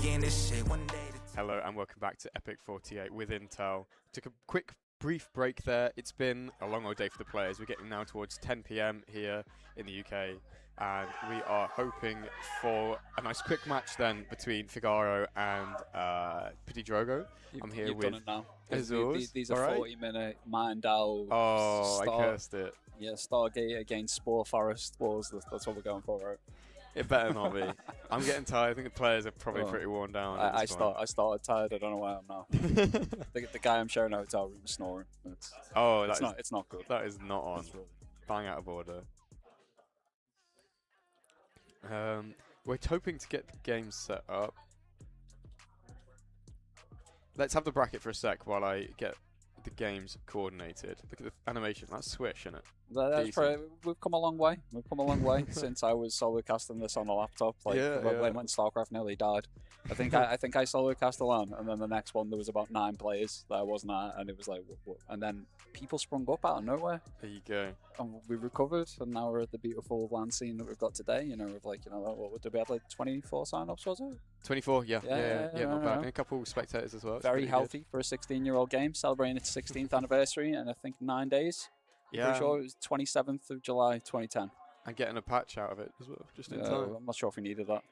again. This shit one day. Hello and welcome back to EPIC48 with Intel. Took a quick brief break there. It's been a long old day for the players. We're getting now towards 10 PM here in the UK, and we are hoping for a nice quick match then between FIGARO and PtitDrogo. I'm here You've with done it now. Azores. These are 40-minute mind out. Oh, I cursed it. Yeah, Stargate against Spore Forest Wars. That's what we're going for, right? It better not be. I'm getting tired. I think the players are probably pretty worn down. I started tired. I don't know why I'm now. the guy I'm sharing a hotel room is snoring. It's not good. That is not on. Really... Bang out of order. We're hoping to get the game set up. Let's have the bracket for a sec while I get the games coordinated. Look at the animation. That's swish, isn't it? We've come a long way. We've come a long way since I was solo casting this on the laptop. Like when Starcraft nearly died. I think I solo cast alone, and then the next one there was about 9 players that I wasn't at, and it was like, and then people sprung up out of nowhere. There you go. And we recovered, and now we're at the beautiful LAN scene that we've got today. You know, with like, you know, what did we have, like 24 sign-ups, was it? 24, yeah, not bad. And a couple of spectators as well. Very healthy for a 16-year-old game, celebrating its 16th anniversary, and I think 9 days. Yeah, pretty sure it was 27th of July 2010. And getting a patch out of it as well, just in time. I'm not sure if we needed that.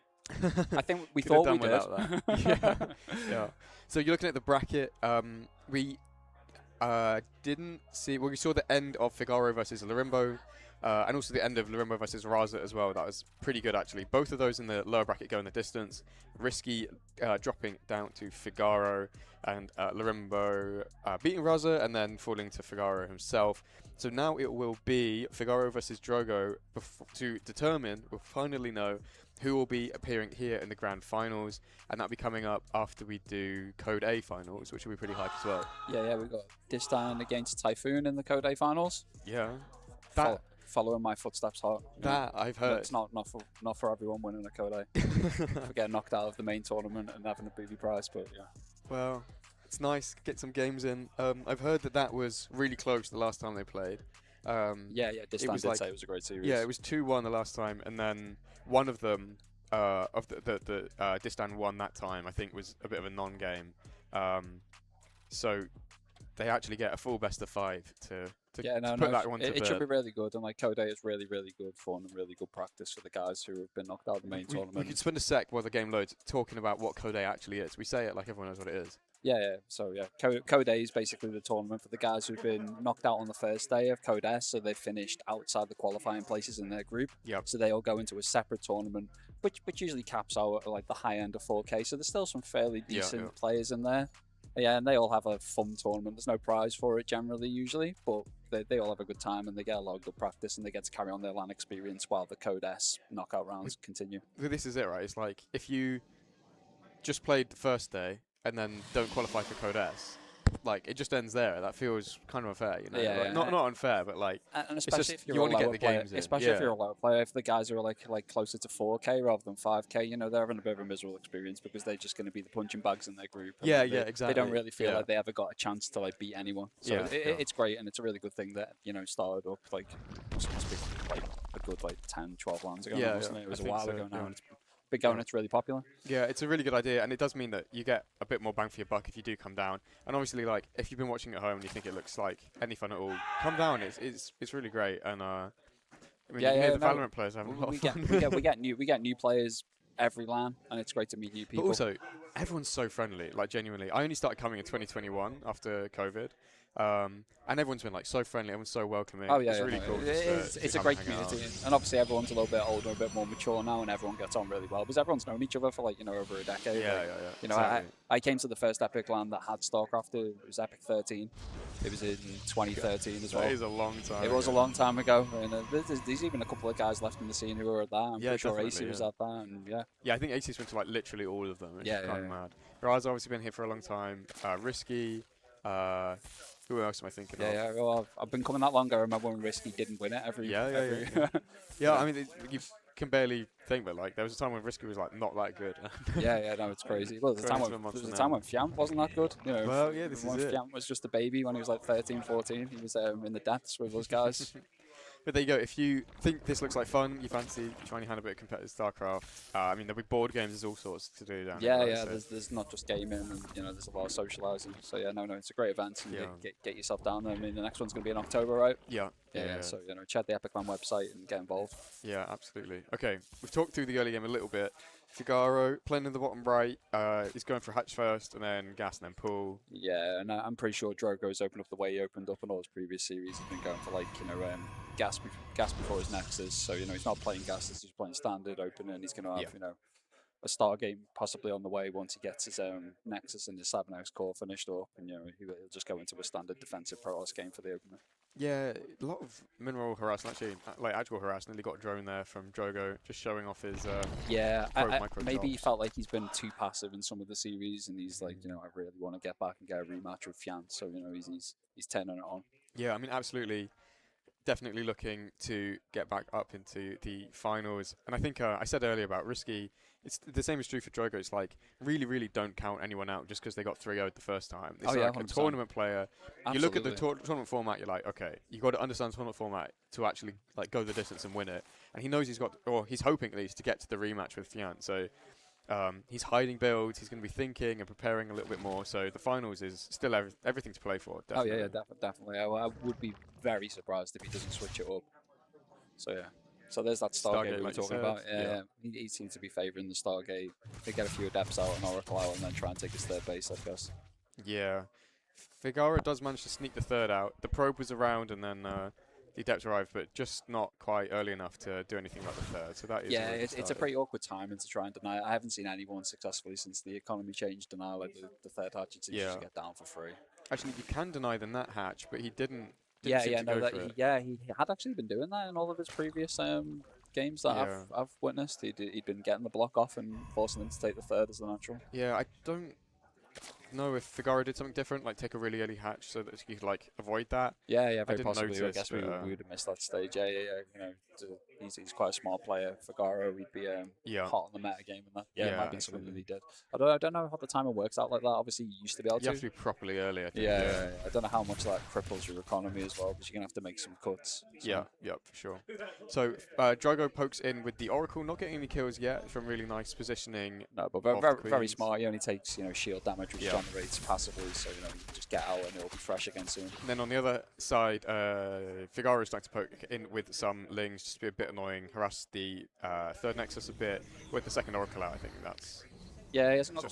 I think we thought we did. That. Yeah. So you're looking at the bracket. We didn't see. Well, we saw the end of FIGARO versus Larimbo, and also the end of Larimbo versus Raza as well. That was pretty good actually. Both of those in the lower bracket go in the distance. Risky dropping down to FIGARO, and Larimbo beating Raza and then falling to FIGARO himself. So now it will be FIGARO versus Drogo to determine. We'll finally know who will be appearing here in the grand finals, and that'll be coming up after we do Code A finals, which will be pretty hype as well. Yeah, we've got Distan against Typhoon in the Code A finals. Yeah. Following my footsteps hard. That I've heard. It's not for everyone winning a Code A. For getting knocked out of the main tournament and having a booby prize, but yeah. Well, it's nice to get some games in. I've heard that was really close the last time they played. Distan did say it was a great series. Yeah, it was 2-1 the last time, and then one of them, of the Distan won that time, I think was a bit of a non-game. So they actually get a full best of 5 to put that one to bed. It should be really good, and like Code A is really, really good fun and really good practice for the guys who have been knocked out of the main tournament. We could spend a sec while the game loads talking about what Code A actually is. We say it like everyone knows what it is. Yeah. So Code A is basically the tournament for the guys who've been knocked out on the first day of Code S, so they finished outside the qualifying places in their group. Yep. So they all go into a separate tournament, which usually caps out at like the high end of 4K. So there's still some fairly decent players in there. Yeah, and they all have a fun tournament. There's no prize for it generally, usually, but they all have a good time and they get a lot of good practice and they get to carry on their LAN experience while the Code S knockout rounds continue. This is it, right? It's like if you just played the first day and then don't qualify for Code S, like it just ends there. That feels kind of unfair, you know. Yeah, Not unfair, but like, and especially if you're you want to get the player, games in. especially if you're a lower player. If the guys who are like closer to 4K rather than 5K, you know, they're having a bit of a miserable experience because they're just going to be the punching bags in their group. Exactly. They don't really feel like they ever got a chance to like beat anyone. So it's great, and it's a really good thing that, you know, started up like a good 10, 12 LANs ago. Wasn't it? It was a while ago now. And it's been going. It's really popular. Yeah, it's a really good idea, and it does mean that you get a bit more bang for your buck if you do come down. And obviously, like if you've been watching at home and you think it looks like any fun at all, come down. It's really great, and I mean, the Valorant players are having a lot of fun. we get new players every LAN, and it's great to meet new people. But also, everyone's so friendly. Like genuinely, I only started coming in 2021 after COVID. And everyone's been like so friendly, everyone's so welcoming. It's really cool. It's a great community, and obviously everyone's a little bit older, a bit more mature now, and everyone gets on really well because everyone's known each other for like, you know, over a decade. You know, exactly. I came to the first Epic LAN that had Starcraft. It was EPIC48. It was in 2013 as well. That is a long time. It was a long time ago, and there's even a couple of guys left in the scene who were at that. I'm pretty sure AC was at that, and I think AC's went to like literally all of them. It's kind of mad. Ra's obviously been here for a long time. Risky. Who else am I thinking of? Well, I've been coming that long. I remember when Risky didn't win it every. I mean, you can barely think, but like there was a time when Risky was like not that good. No, it's crazy. Well, there was a time when Fiamp wasn't that good. You know, this is it. Fiamp was just a baby when he was like 13, 14. He was in the depths with those guys. But there you go. If you think this looks like fun, you fancy trying your hand a bit of competitive Starcraft. I mean, there'll be board games. There's all sorts to do down Yeah, there. yeah. So There's not just gaming, and there's a lot of socializing. So yeah, no, it's a great event. And get yourself down there. I mean, the next one's going to be in October, right? Yeah. So check the Epic Man website and get involved. Yeah, absolutely. Okay, we've talked through the early game a little bit. FIGARO playing in the bottom right. He's going for hatch first, and then gas, and then pool. Yeah, and I'm pretty sure Drogo's opened up the way he opened up in all his previous series. He's been going for gas before his Nexus. So he's not playing gas; he's playing standard open, and he's going to have a star game possibly on the way once he gets his Nexus and his 7X core finished up, and he'll just go into a standard defensive Protoss game for the opener. Yeah, a lot of mineral harassment, actually, like actual harassment. Nearly got a drone there from Drogo, just showing off his maybe he felt like he's been too passive in some of the series, and he's like, I really want to get back and get a rematch with Fian, so he's turning it on. Yeah, I mean, absolutely. Definitely looking to get back up into the finals. And I think I said earlier about risky. It's the same is true for Drogo. It's like really don't count anyone out just because they got 3-0'd the first time. It's like 100%. A tournament player. Absolutely. You look at the tournament format, you're like, okay, you got to understand the tournament format to actually like go the distance and win it. And he knows he's hoping at least to get to the rematch with Fian. So he's hiding builds. He's going to be thinking and preparing a little bit more. So the finals is still everything to play for. Definitely. Oh yeah, definitely. I would be very surprised if he doesn't switch it up. So yeah. So there's that Stargate we were talking about. Yeah. He seems to be favouring the Stargate. They get a few Adepts out and Oracle out, and then try and take his third base, I guess. Yeah. FIGARO does manage to sneak the third out. The probe was around, and then the Adepts arrived, but just not quite early enough to do anything like the third. So that is it's a pretty awkward timing to try and deny it. I haven't seen anyone successfully since the economy changed deny like the third hatch. It's just get down for free. Actually, you can deny the nut hatch, but he didn't. He had actually been doing that in all of his previous games that I've witnessed. He'd been getting the block off and forcing them to take the third as the natural. Yeah, I don't know if FIGARO did something different, like take a really early hatch so that you could like avoid that. Yeah, very possibly. I guess we would have missed that stage. He's quite a smart player. FIGARO, he'd be hot on the meta game, and that it might be something that he did. I don't know how the timer works out like that. Obviously, you used to be able to. You have to be properly early, I think. Yeah. I don't know how much that cripples your economy as well, but you're gonna have to make some cuts. So. Yeah, for sure. So Drogo pokes in with the Oracle, not getting any kills yet from really nice positioning. No, but very smart. He only takes shield damage, which generates passively, so you just get out and it'll be fresh again soon. And then on the other side, FIGARO is starting to poke in with some lings, just to be a bit annoying, harass the third Nexus a bit with the second Oracle out. I think that's. Yeah, he hasn't got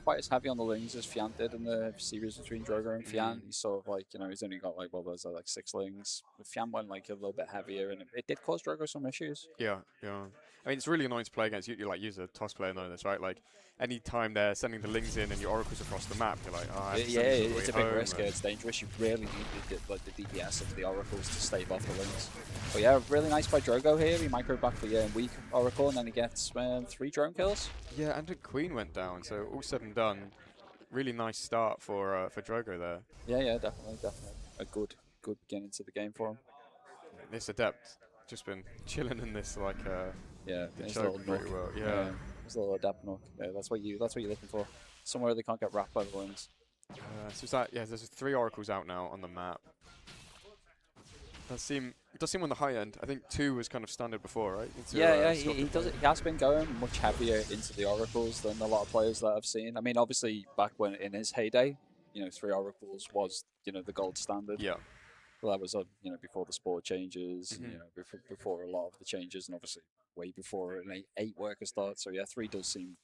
quite as heavy on the lings as Fian did in the series between Drogo and Fian. He's sort of like, he's only got there's like 6 lings. Fian went like a little bit heavier, and it did cause Drogo some issues. Yeah. I mean, it's really annoying to play against. You like use a toss player know this, right? Like any time they're sending the lings in and your oracles across the map, you're like, it's a big risk. It's dangerous. You really need the DPS of the oracles to stave off the lings. But yeah, really nice by Drogo here. He micro back the weak oracle, and then he gets 3 drone kills. Yeah, and the Queen went down, so all said and done, really nice start for Drogo there. Yeah, definitely a good beginning to the game for him. This Adept just been chilling in this it's a little pretty well. Yeah, it's a little Adept nook. Yeah, that's what you're looking for. Somewhere they can't get wrapped by the lings. There's 3 oracles out now on the map. It does seem on the high end. I think 2 was kind of standard before, right? He has been going much heavier into the oracles than a lot of players that I've seen. I mean, obviously back when in his heyday, 3 oracles was the gold standard. Yeah. Well, that was before the sport changes, before a lot of the changes, and obviously way before an 8 worker start. So yeah, 3 does seem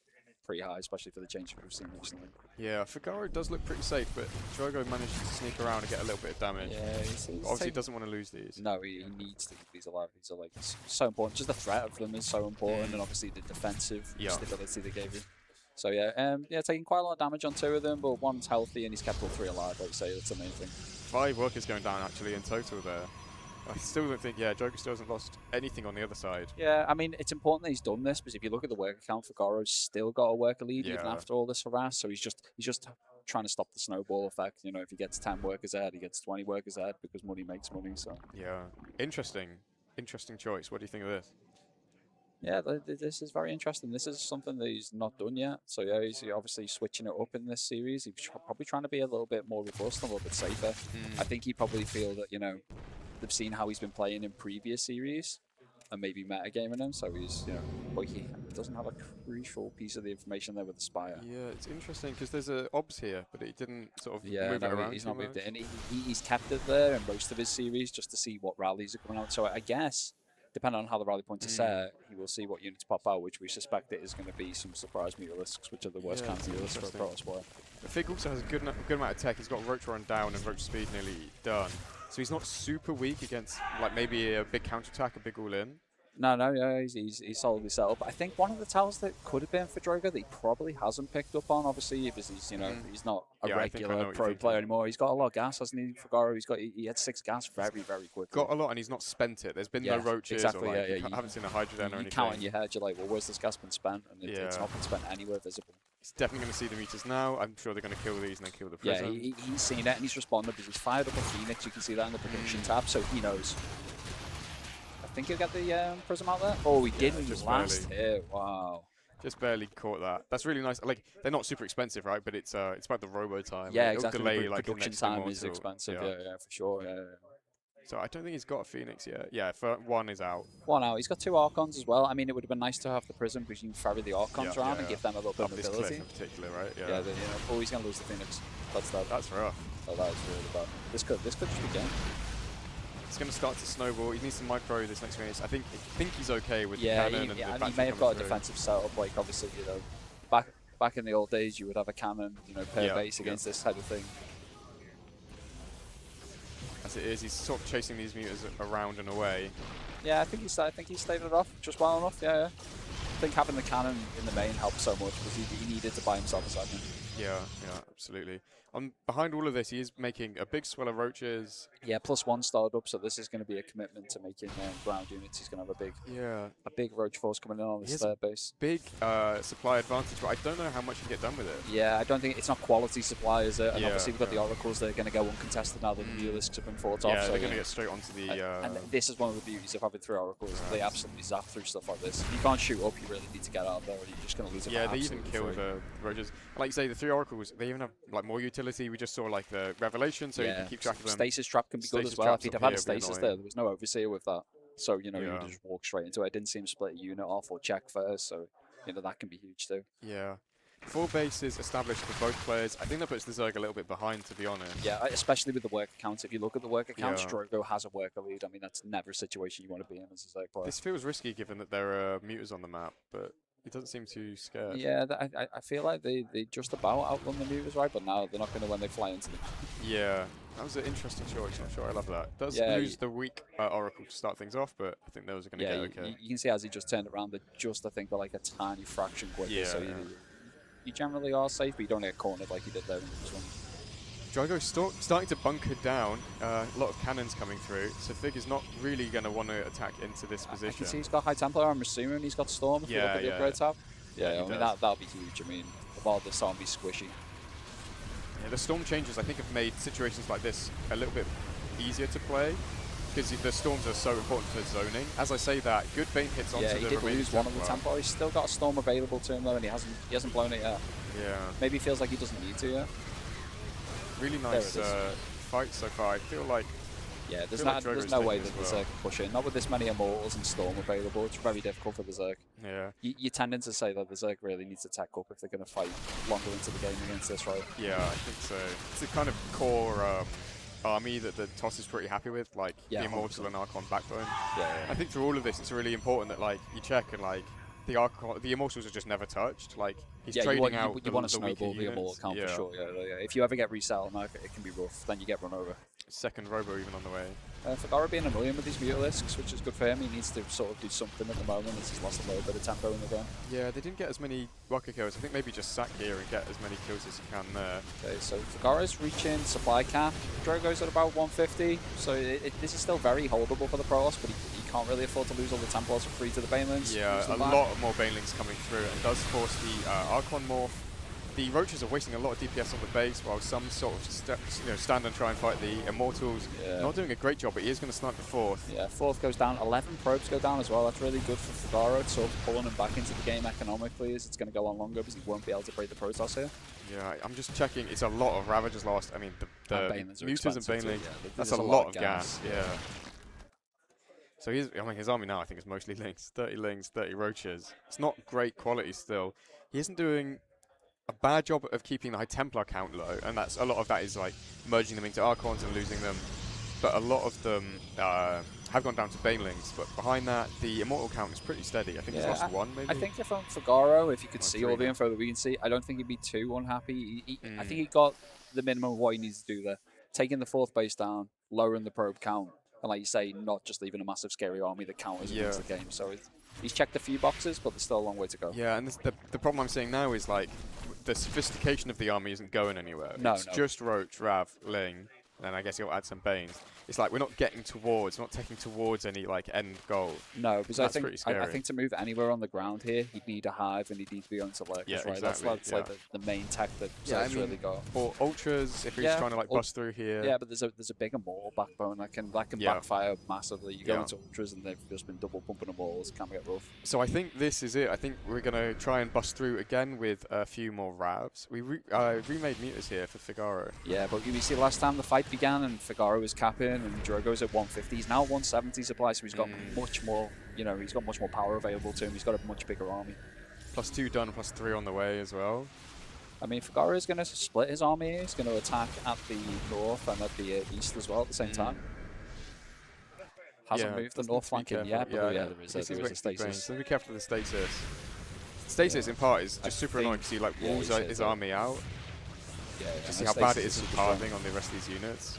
pretty high, especially for the changes we've seen recently. Yeah, FIGARO does look pretty safe, but Drogo managed to sneak around and get a little bit of damage. Yeah, obviously he doesn't want to lose these. No, he needs to keep these alive. These are so important. Just the threat of them is so important, and obviously the defensive stability they gave you. So yeah, taking quite a lot of damage on 2 of them, but one's healthy and he's kept all 3 alive. I'd say that's the main thing. 5 workers going down actually in total there. I still don't think, Drogo still hasn't lost anything on the other side. Yeah, I mean, it's important that he's done this, because if you look at the worker count, FIGARO's still got a worker lead even after all this harass, so he's just trying to stop the snowball effect. If he gets 10 workers ahead, he gets 20 workers ahead, because money makes money, so. Yeah, interesting choice. What do you think of this? Yeah, this is very interesting. This is something that he's not done yet. So yeah, he's obviously switching it up in this series. He's probably trying to be a little bit more robust, a little bit safer. I think he probably feel that, they've seen how he's been playing in previous series and maybe metagaming him. So he's, you know, but he doesn't have a crucial piece of the information there with the Spire. Yeah, it's interesting because there's a obs here, but he didn't sort of move it no, around he's too not moved much. it, and he's kept it there in most of his series just to see what rallies are coming out. So I guess, depending on how the rally points are set, he will see what units pop out, which we suspect it is going to be some surprise Mutalisks, which are the worst kinds of Mutalisks for a Protoss player. Fig also has a good amount of tech. He's got Roach Run down and Roach Speed nearly done. So he's not super weak against like maybe a big counterattack, a big all-in. No, yeah, he's solidly set up. I think one of the towers that could have been for Drogo that he probably hasn't picked up on, obviously, because he's, you know, he's not a regular pro player anymore. He's got a lot of gas, hasn't he, FIGARO? He had 6 gas very quickly. Got a lot, and he's not spent it. There's been no roaches. Exactly, or like, I haven't seen a Hydroden or anything. You count in your head, you're like, well, where's this gas been spent? And it's not been spent anywhere visible. He's definitely going to see the meters now. I'm sure they're going to kill these and then kill the prison. Yeah, he's seen it and he's responded because he's fired up a Phoenix. You can see that in the prediction tab, so he knows. I think he'll get the Prism out there. Oh, he didn't last hit. Wow. Just barely caught that. That's really nice. Like, they're not super expensive, right? But it's about the robo time. Yeah, like, exactly. Delay, the like, production time is expensive. Yeah, for sure. Yeah. So I don't think he's got a Phoenix yet. Yeah, one is out. One out. He's got 2 Archons as well. I mean, it would have been nice to have the Prism because you can ferry the Archons around and give them a little bit of this mobility. cliff in particular, right? Yeah. Oh, he's going to lose the Phoenix. That's rough. Oh, that is really bad. This could just be game. It's going to start to snowball. He needs to micro this next phase. I think he's okay with the cannon and he may have got a defensive setup. Like obviously, you know, back in the old days, you would have a cannon, you know, per base against this type of thing. As it is, he's sort of chasing these meters around and away. Yeah, I think he stayed it off just well enough. Yeah. I think having the cannon in the main helped so much because he needed to buy himself a second. Yeah, absolutely. Behind all of this, he is making a big swell of roaches. Yeah, +1 started up, so this is going to be a commitment to making ground units. He's going to have a big roach force coming in on this third base. Big supply advantage, but I don't know how much he can get done with it. Yeah, I don't think it's not quality supply, is it? And obviously we've got the Oracles that are going to go uncontested now that the Mutalisks have been fought off. Yeah, so they're going to get straight onto the... and this is one of the beauties of having 3 Oracles. They absolutely zap through stuff like this. If you can't shoot up, you really need to get out there, or you're just going to lose it. Yeah, they even kill the roaches. Like you say, the 3 Oracles, they even have like more utility. We just saw like the Revelation, so you can keep track of them. Stasis Trap can be good as well. If he'd have had a Stasis there was no Overseer with that. So, you know, you would just walk straight into it. I didn't see him split a unit off or check first, so, you know, that can be huge too. Yeah. 4 bases established for both players. I think that puts the Zerg a little bit behind, to be honest. Yeah, especially with the work accounts. If you look at the work accounts, Drogo has a worker lead. I mean, that's never a situation you want to be in as a Zerg player. This feels risky given that there are muters on the map, but he doesn't seem too scared. Yeah, I feel like they just about outrun the muters, right? But now they're not going to when they fly into them. Yeah, that was an interesting choice. I'm sure I love that. Does lose the weak Oracle to start things off, but I think those are going to get okay. You can see as he just turned around, I think they're like a tiny fraction quicker. So you generally are safe, but you don't get cornered like you did there in this one. Drogo's starting to bunker down. A lot of cannons coming through, so Fig is not really going to want to attack into this position. I can see he's got High Templar. I'm assuming he's got Storm. If you look at the upgrade tab. Yeah, I mean that'll be huge. I mean, while the Storm be squishy. Yeah, the Storm changes I think have made situations like this a little bit easier to play because the Storms are so important for zoning. As I say that, good Bane hits onto the remaining he did lose one of the Templar. He's still got a Storm available to him though, and he hasn't blown it yet. Yeah. Maybe he feels like he doesn't need to yet. Really nice fight so far. I feel like there's no way that the Zerg can push in. Not with this many Immortals and Storm available. It's very difficult for the Zerg. Yeah. You're tending to say that the Zerg really needs to tech up if they're going to fight longer into the game against this, right? Yeah, I think so. It's the kind of core army that the TOS is pretty happy with, like the Immortal 100%. And Archon backbone. Yeah. I think through all of this, it's really important that like you check and like the Immortals are just never touched. Like he's trading out. You want to snowball the Immortal count for sure. Yeah. If you ever get resell, it can be rough. Then you get run over. Second Robo even on the way. FIGARO being a million with these Mutalisks, which is good for him. He needs to sort of do something at the moment as he's lost a little bit of tempo in the game. Yeah, they didn't get as many rocket kills. I think maybe just sack here and get as many kills as you can there. Okay, so FIGARO's reaching supply cap. Drogo's at about 150, so this is still very holdable for the Protoss, but he can't really afford to lose all the Templars for free to the Banelings. Yeah, a lot more Banelings coming through and does force the Archon morph. The Roaches are wasting a lot of DPS on the base, while some sort of stand and try and fight the Immortals. Not doing a great job, but he is going to snipe the 4th. Yeah, 4th goes down. 11 probes go down as well. That's really good for FIGARO. It's sort of pulling him back into the game economically, as it's going to go on longer because he won't be able to break the Protoss here. Yeah, I'm just checking. It's a lot of Ravagers lost. I mean, the Muters and Banelings, that's a lot of gas. Yeah. So I mean, his army now I think is mostly lings, 30 lings, 30 roaches. It's not great quality still. He isn't doing a bad job of keeping the High Templar count low, and a lot of that is like merging them into Archons and losing them. But a lot of them have gone down to Banelings, but behind that, the Immortal count is pretty steady. I think he's lost one, maybe? I think if I'm FIGARO, if you could see all the now. info that we can see, I don't think he'd be too unhappy. I think he got the minimum of what he needs to do there. Taking the 4th base down, lowering the probe count, and like you say, not just leaving a massive scary army that counters against the game. So he's checked a few boxes, but there's still a long way to go. Yeah, and the problem I'm seeing now is like the sophistication of the army isn't going anywhere. No, it's just Roach, Rav, Ling, and I guess he'll add some Banes. It's like we're not getting towards, not taking towards any like end goal. No, because that's pretty scary. I think to move anywhere on the ground here, he'd need a hive and he'd need to be on to lurkers, Yeah, right? exactly. That's like the main tech that Zed's really got. Or Ultras, if he's trying to like bust through here. Yeah, but there's a bigger Maul backbone that can backfire massively. You go into Ultras and they've just been double pumping them all. It can get rough. So I think this is it. I think we're gonna try and bust through again with a few more Ravs. We remade Mutas here for FIGARO. Yeah, but you see last time the fight began and FIGARO was capping and Drogo's at 150. He's now 170 supply, so he's got much more. You know, he's got much more power available to him. He's got a much bigger army. +2 done, +3 on the way as well. I mean, FIGARO is going to split his army. He's going to attack at the north and at the east as well at the same time. Hasn't moved the north flank in yet, but there is a stasis. So be careful with the stasis. Stasis in part is just super annoying because he like walls his army out. Just see how bad it is for carving on the rest of these units.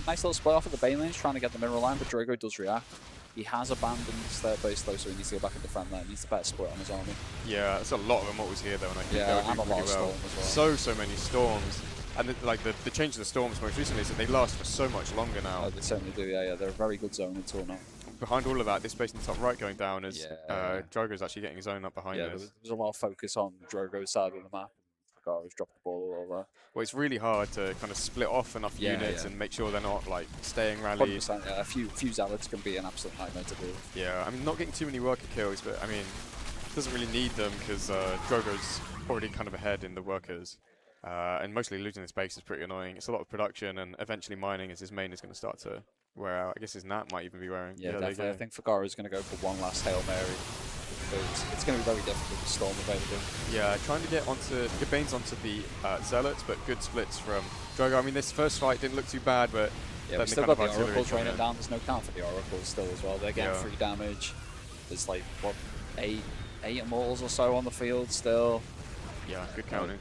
Nice little split off at the Banelings, trying to get the mineral line, but Drogo does react. He has abandoned his third base though, so he needs to go back and defend that. He needs a better split on his army. Yeah, there's a lot of Immortals here though, and I think and a lot of storm as well. So many storms. And the change of the storms most recently is that they last for so much longer now. They certainly do, yeah. They're a very good zone tool now. Behind all of that, this base in the top right going down as Drogo's actually getting his own up behind us. There's a lot of focus on Drogo's side of the map. FIGARO's dropped the ball all over. Well, it's really hard to kind of split off enough units and make sure they're not like staying rallied. 100%, a few zealots can be an absolute nightmare to deal with. Yeah, I mean, not getting too many worker kills, but I mean, doesn't really need them because Drogo's already kind of ahead in the workers. And mostly losing this base is pretty annoying. It's a lot of production, and eventually mining as his main is going to start to wear out. I guess his Nat might even be wearing. Yeah, definitely. I think FIGARO is going to go for one last Hail Mary. It's going to be very difficult with Storm available. Yeah, trying to get Banes onto the Zealots, but good splits from Drogo. I mean, this first fight didn't look too bad, but yeah, we've still got the Oracles raining down. There's no count for the Oracles still as well. They're getting 3 damage. There's like, what, 8 Immortals or so on the field still. Yeah, good counting.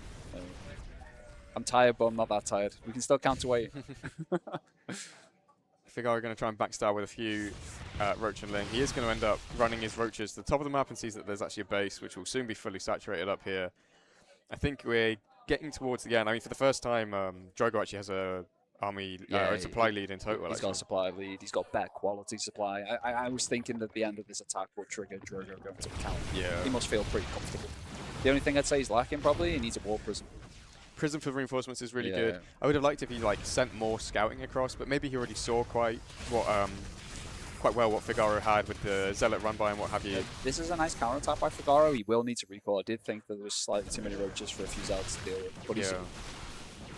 I'm tired, but I'm not that tired. We can still count to 8. FIGARO going to try and backstab with a few Roach and Ling. He is going to end up running his Roaches to the top of the map and sees that there's actually a base, which will soon be fully saturated up here. I think we're getting towards the end. I mean, for the first time, Drogo actually has a army supply lead in total. He's got a supply lead. He's got better quality supply. I was thinking that the end of this attack will trigger Drogo going to account. Yeah. He must feel pretty comfortable. The only thing I'd say he's lacking probably, he needs a War Prism. Prism for reinforcements is really good. I would have liked if he like sent more scouting across, but maybe he already saw quite well what FIGARO had with the Zealot run by and what have you. This is a nice counter attack by FIGARO. He will need to recall. I did think that there was slightly too many Roaches for a few Zealots to deal with, but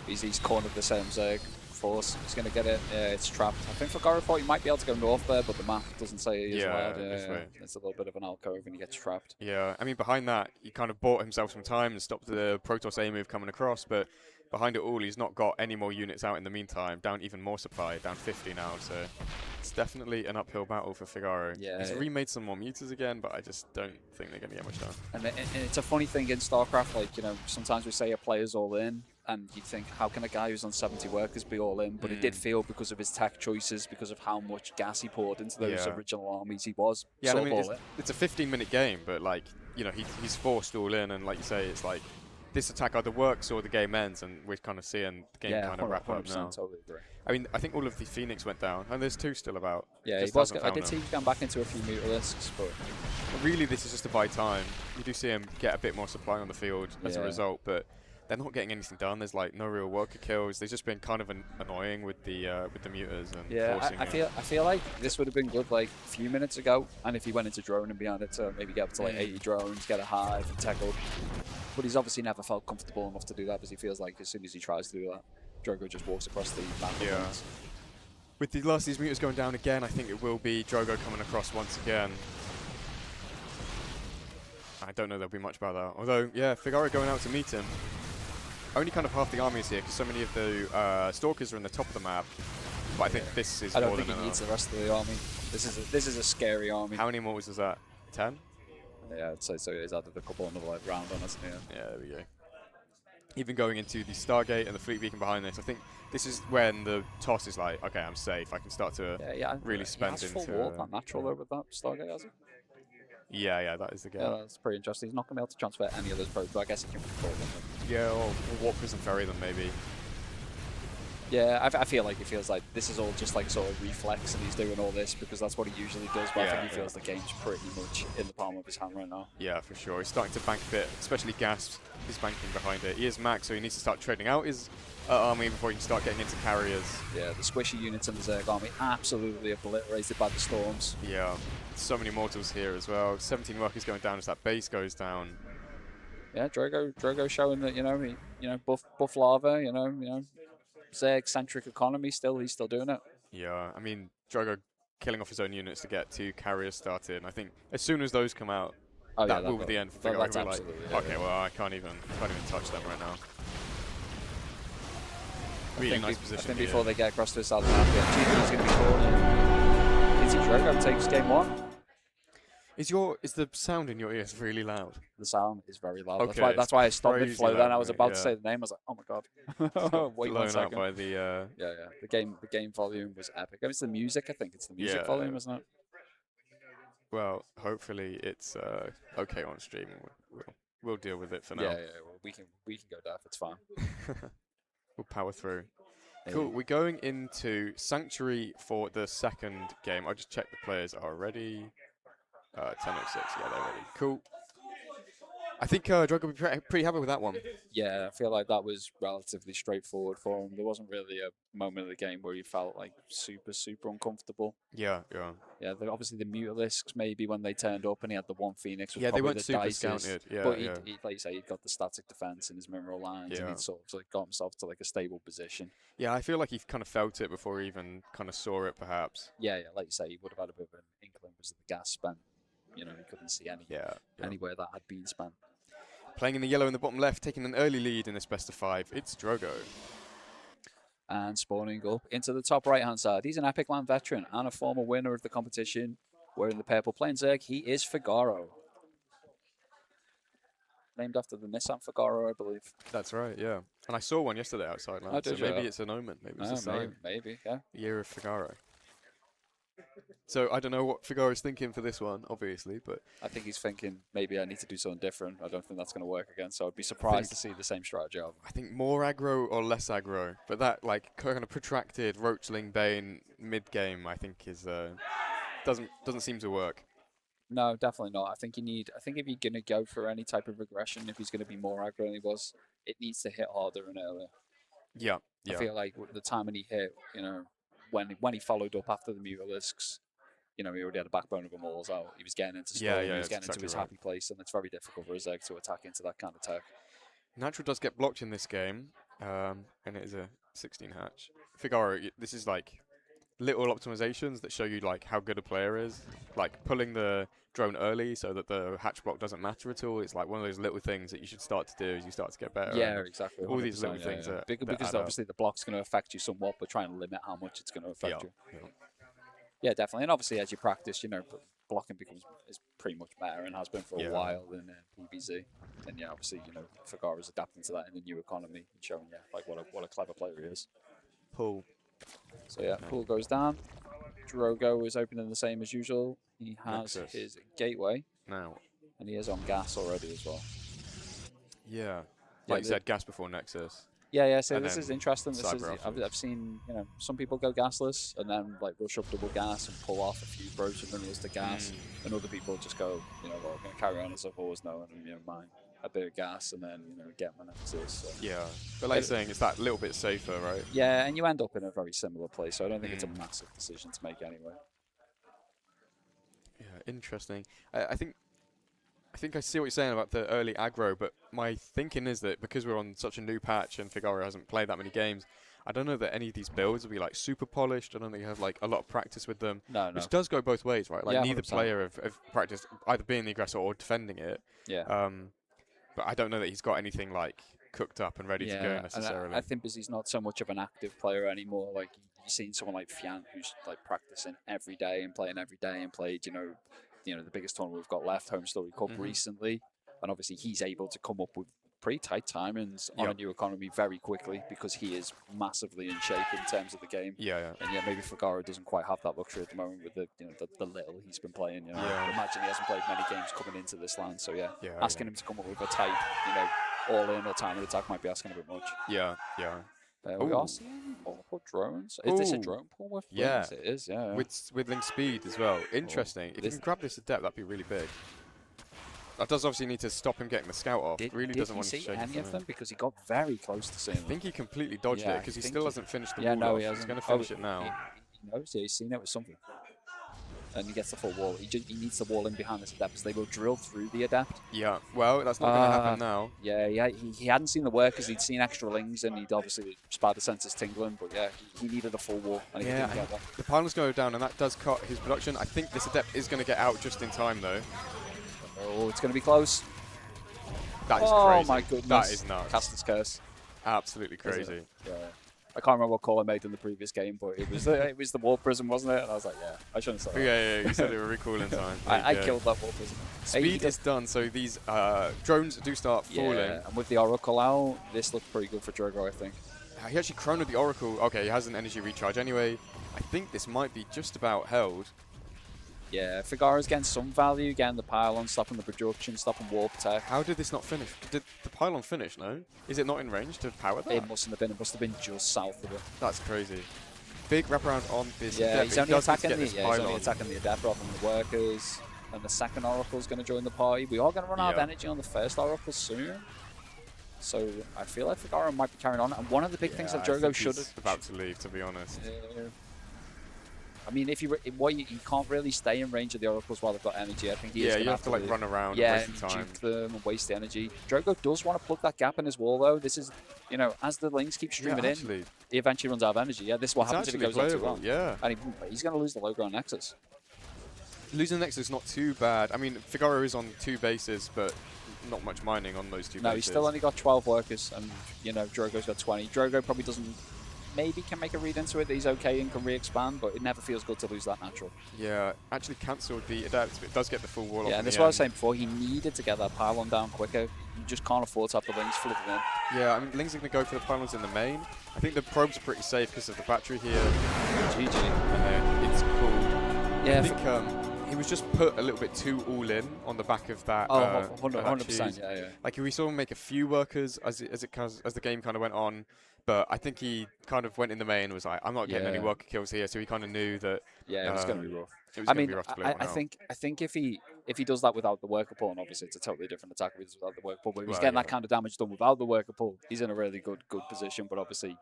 he's cornered the Zerg force. He's going to get it. It's trapped. I think FIGARO thought he might be able to go north there, but the map doesn't say he is allowed. It's a little bit of an alcove and he gets trapped. Yeah, I mean, behind that, he kind of bought himself some time and stopped the Protoss A move coming across, but behind it all, he's not got any more units out in the meantime, down even more supply, down 50 now, so it's definitely an uphill battle for FIGARO. Yeah, he's remade some more Mutas again, but I just don't think they're going to get much done. And it's a funny thing in StarCraft, like, you know, sometimes we say a player's all in, and you think, how can a guy who's on 70 workers be all in? But it did feel because of his tech choices, because of how much gas he poured into those original armies, he was sort of all in. It's a 15-minute game, but, like, you know, he's forced all in, and like you say, it's like, this attack either works or the game ends, and we're kind of seeing the game kind of wrap up now. Totally agree. I mean, I think all of the Phoenix went down, and there's 2 still about. Yeah, I did see him going back into a few Mutalisks, but really this is just to buy time. You do see him get a bit more supply on the field as a result, but they're not getting anything done. There's like no real worker kills. They've just been kind of annoying with the Mutas and forcing I feel like this would have been good like a few minutes ago, and if he went into drone and behind it to maybe get up to like 80 drones, get a hive and tech up. But he's obviously never felt comfortable enough to do that because he feels like as soon as he tries to do that, Drogo just walks across the map. with the last of these meters going down again, I think it will be Drogo coming across once again. I don't know there'll be much about that. Although, yeah, FIGARO going out to meet him. Only kind of half the army is here because so many of the Stalkers are in the top of the map. But I think this is more than enough. I don't think he needs the rest of the army. This is a scary army. How many mortals is that? 10? Yeah, I'd say so. He's added a couple on the round on us. Yeah, there we go. Even going into the Stargate and the Fleet Beacon behind this, I think this is when the toss is like, okay, I'm safe. I can start to really spend into... Full wall, that natural though with that Stargate, has he? Yeah, that is the game. Yeah, that's pretty interesting. He's not going to be able to transfer any of those probes, but I guess he can control them. Yeah, or warp prison ferry them maybe. Yeah, I feel like he feels like this is all just like sort of reflex and he's doing all this because that's what he usually does, but I think he feels the game's pretty much in the palm of his hand right now. Yeah, for sure. He's starting to bank a bit, especially gas. He's banking behind it. He is max, so he needs to start trading out his army before he can start getting into carriers. Yeah, the squishy units in the Zerg army absolutely obliterated by the storms. Yeah, so many mortals here as well. 17 workers going down as that base goes down. Yeah, Drogo showing that buff lava, Zerg-centric economy still. He's still doing it. Yeah, I mean, Drogo killing off his own units to get 2 carriers started. And I think as soon as those come out, that will be the end for FIGARO. Okay, well, I can't even touch them right now. Really nice position. I think before they get across to the southern map, GD's going to be called. PtitDrogo takes game 1. Is the sound in your ears really loud? The sound is very loud. Okay, that's why I stopped mid-flow then. I was about to say the name. I was like, oh my god. Wait 1 second. By the, The game volume was epic. It's the music, I think. It's the music volume, isn't it? Well, hopefully it's okay on stream. We'll deal with it for now. Yeah. Well, we can go deaf. It's fine. We'll power through. Cool. We're going into Sanctuary for the second game. I'll just check the players are ready. 10:06. Yeah, they're ready. Cool. I think Drogo will be pretty happy with that one. Yeah, I feel like that was relatively straightforward for him. There wasn't really a moment of the game where he felt like super uncomfortable. Yeah. Obviously the Mutalisks maybe when they turned up and he had the 1 Phoenix. They weren't super scouted. But he, like you say, he'd got the static defense in his mineral lines and he'd sort of got himself to like a stable position. Yeah, I feel like he kind of felt it before he even kind of saw it, perhaps. Yeah, like you say, he would have had a bit of an inkling because of the gas spent. He couldn't see anywhere that had been spent. Playing in the yellow in the bottom left, taking an early lead in this best of 5, it's Drogo. And spawning up into the top right-hand side. He's an Epic Land veteran and a former winner of the competition. Wearing the purple plain Zerg, he is FIGARO. Named after the Nissan FIGARO, I believe. That's right, yeah. And I saw one yesterday outside, man. So maybe it's an omen. Maybe it's a sign. Maybe, yeah. Year of FIGARO. So I don't know what FIGARO's thinking for this one, obviously, but I think he's thinking maybe I need to do something different. I don't think that's going to work again. So I'd be surprised to see the same strategy. I think more aggro or less aggro, but that like kind of protracted Roachling Bane mid game, I think is doesn't seem to work. No, definitely not. I think if you're going to go for any type of aggression, if he's going to be more aggro than he was, it needs to hit harder and earlier. Yeah. I feel like the time when he hit, when he followed up after the Mutalisks, he already had a backbone of them all out. He was getting into storm, he was getting into his happy place, and it's very difficult for a Zerg to attack into that kind of tech. Natural does get blocked in this game, and it is a 16 hatch. FIGARO, this is like little optimizations that show you like how good a player is. Like pulling the drone early so that the hatch block doesn't matter at all. It's like one of those little things that you should start to do as you start to get better. Yeah, exactly. All these little things are because obviously the block's going to affect you somewhat, but try and limit how much it's going to affect you. Yeah, definitely. And obviously, as you practice, blocking is pretty much better and has been for a while in PvZ. And obviously, FIGARO's adapting to that in the new economy and showing what a clever player he is. Pull. So pull goes down. Drogo is opening the same as usual. He has his gateway now, and he is on gas already as well. Yeah, like you said, gas before Nexus. Yeah. So this is interesting. I've seen some people go gasless and then like rush up double gas and pull off a few probes and minerals to gas, and other people just go, I'm going to carry on as I've always known, and mine a bit of gas and then get my Nexus. So. Yeah, but like you're saying, it's that little bit safer, right? Yeah, and you end up in a very similar place, so I don't think it's a massive decision to make anyway. Yeah, interesting. I think I see what you're saying about the early aggro, but my thinking is that because we're on such a new patch and FIGARO hasn't played that many games, I don't know that any of these builds will be like super polished. I don't think you have like a lot of practice with them. No, no. Which does go both ways, right? Like Yeah, neither 100%. player have practiced either being the aggressor or defending it. Yeah. But I don't know that he's got anything like cooked up and ready to go necessarily. And I think because he's not so much of an active player anymore. Like you're seeing someone like Fian who's like practicing every day and playing every day and played, the biggest tournament we've got left, Home Story Cup recently, and obviously he's able to come up with pretty tight timings on a new economy very quickly because he is massively in shape in terms of the game. Yeah. And maybe FIGARO doesn't quite have that luxury at the moment with the little he's been playing. I imagine he hasn't played many games coming into this land, so asking him to come up with a tight, all in or time and attack might be asking a bit much. Yeah. We are seeing multiple drones. Is this a drone pool with links? It is, yeah. With link speed as well. Interesting. If you can grab this adept, that'd be really big. That does obviously need to stop him getting the scout off. Really doesn't want to shake any of them because he got very close to seeing them. I think he completely dodged it because he still hasn't finished the wall. No, he hasn't. He's going to finish it now. He knows. Yeah, he's seen it with something. And he gets the full wall. He needs the wall in behind this adept because they will drill through the adept. Yeah, well, that's not going to happen now. Yeah, he hadn't seen the workers. He'd seen extra lings and he'd obviously spider senses tingling. But yeah, he needed a full wall and he didn't get one. The pylons go down and that does cut his production. I think this adept is going to get out just in time though. Oh, it's going to be close. That is crazy. Oh my goodness. That is nuts. Caster's curse. Absolutely crazy. Yeah. I can't remember what call I made in the previous game, but it was the wall prism, wasn't it? And I was like, I shouldn't have said that. Yeah, you said it were recalling time. I killed that wall prism. Speed is done, so these drones do start falling. And with the Oracle out, this looked pretty good for Drogo, I think. He actually chronoed the Oracle. Okay, he has an energy recharge anyway. I think this might be just about held. Yeah, FIGARO's getting some value, getting the pylon, stopping the production, stopping warp tech. How did this not finish? Did the pylon finish, no? Is it not in range to power that? It mustn't have been. It must have been just south of it. That's crazy. Big wraparound on this. Yeah, he's only attacking the adept rather than the workers. And the second Oracle's going to join the party. We are going to run out of energy on the first Oracle soon. So I feel like FIGARO might be carrying on. And one of the big things that Drogo should have... about to leave, to be honest. I mean, you can't really stay in range of the Oracles while they've got energy. I think you have to like run around and waste time. Juke them and waste the energy. Drogo does want to plug that gap in his wall, though. This is, as the links keep streaming in, he eventually runs out of energy. Yeah, this is what happens if it goes on too long. Yeah. And he's going to lose the low ground Nexus. Losing the Nexus is not too bad. I mean, FIGARO is on 2 bases, but not much mining on those 2 bases. No, he's still only got 12 workers, and, Drogo's got 20. Drogo probably doesn't... Maybe can make a read into it that he's okay and can re-expand, but it never feels good to lose that natural. Yeah, actually cancelled the adept, but it does get the full wall off. Yeah, and that's what I was saying before. He needed to get that pylon down quicker. You just can't afford to have the lings flooded in. Yeah, I mean, Lings are going to go for the pylons in the main. I think the probes are pretty safe because of the battery here. GG. It's cool. Yeah, I think he was just put a little bit too all in on the back of that. 100%. Yeah. Like we saw him make a few workers as the game kind of went on. But I think he kind of went in the main and was like, I'm not getting any worker kills here, so he kind of knew that. Yeah, it was going to be rough. It was going to be rough to play I think if he does that without the worker pull, and obviously it's a totally different attack if he does without the worker pull, but if he's getting that kind of damage done without the worker pull, he's in a really good position. But obviously,